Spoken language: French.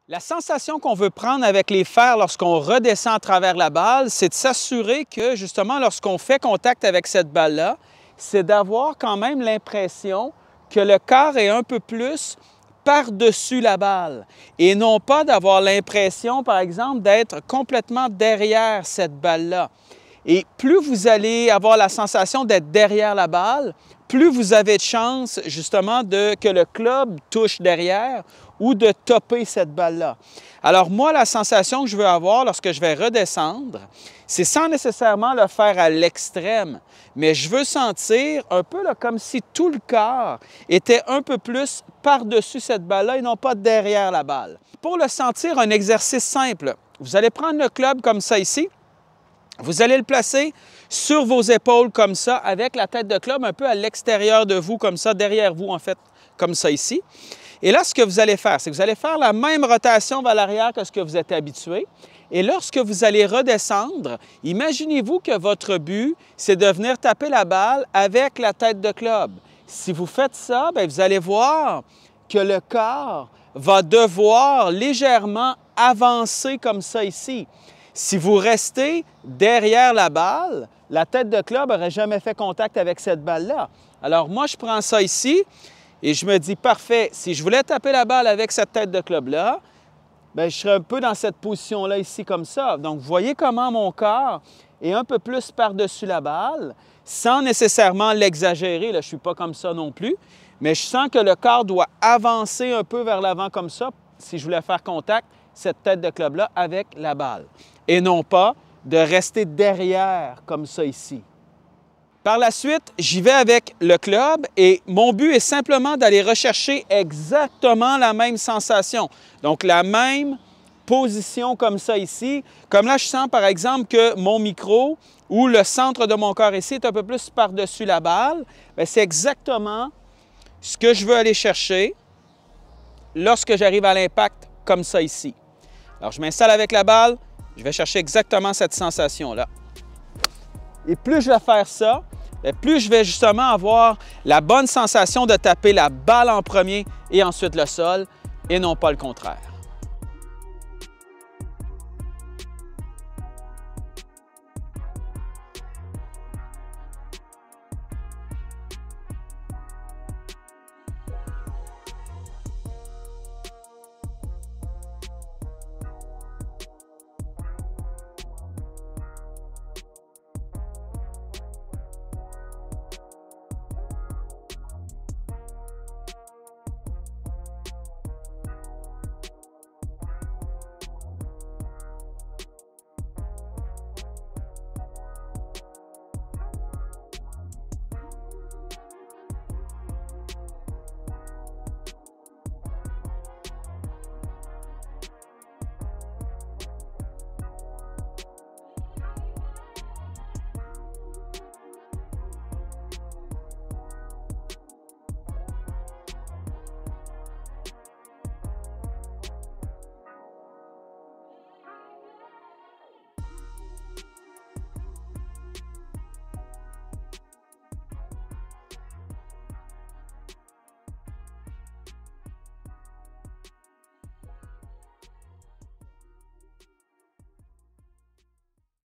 La sensation qu'on veut prendre avec les fers lorsqu'on redescend à travers la balle, c'est de s'assurer que, justement, lorsqu'on fait contact avec cette balle-là, c'est d'avoir quand même l'impression que le corps est un peu plus par-dessus la balle et non pas d'avoir l'impression, par exemple, d'être complètement derrière cette balle-là. Et plus vous allez avoir la sensation d'être derrière la balle, plus vous avez de chance, justement, que le club touche derrière ou de topper cette balle-là. Alors moi, la sensation que je veux avoir lorsque je vais redescendre, c'est sans nécessairement le faire à l'extrême, mais je veux sentir un peu là, comme si tout le corps était un peu plus par-dessus cette balle-là et non pas derrière la balle. Pour le sentir, un exercice simple. Vous allez prendre le club comme ça ici. Vous allez le placer sur vos épaules comme ça, avec la tête de club un peu à l'extérieur de vous, comme ça, derrière vous en fait, comme ça ici. Et là, ce que vous allez faire, c'est que vous allez faire la même rotation vers l'arrière que ce que vous êtes habitué. Et lorsque vous allez redescendre, imaginez-vous que votre but, c'est de venir taper la balle avec la tête de club. Si vous faites ça, bien, vous allez voir que le corps va devoir légèrement avancer comme ça ici. Si vous restez derrière la balle, la tête de club n'aurait jamais fait contact avec cette balle-là. Alors moi, je prends ça ici et je me dis, parfait, si je voulais taper la balle avec cette tête de club-là, bien, je serais un peu dans cette position-là ici comme ça. Donc, vous voyez comment mon corps est un peu plus par-dessus la balle, sans nécessairement l'exagérer. Là, je ne suis pas comme ça non plus, mais je sens que le corps doit avancer un peu vers l'avant comme ça, si je voulais faire contact, cette tête de club-là avec la balle. Et non pas de rester derrière comme ça ici. Par la suite, j'y vais avec le club et mon but est simplement d'aller rechercher exactement la même sensation. Donc, la même position comme ça ici. Comme là, je sens par exemple que mon micro ou le centre de mon corps ici est un peu plus par-dessus la balle. C'est exactement ce que je veux aller chercher lorsque j'arrive à l'impact comme ça ici. Alors, je m'installe avec la balle, je vais chercher exactement cette sensation-là. Et plus je vais faire ça, plus je vais justement avoir la bonne sensation de taper la balle en premier et ensuite le sol, et non pas le contraire.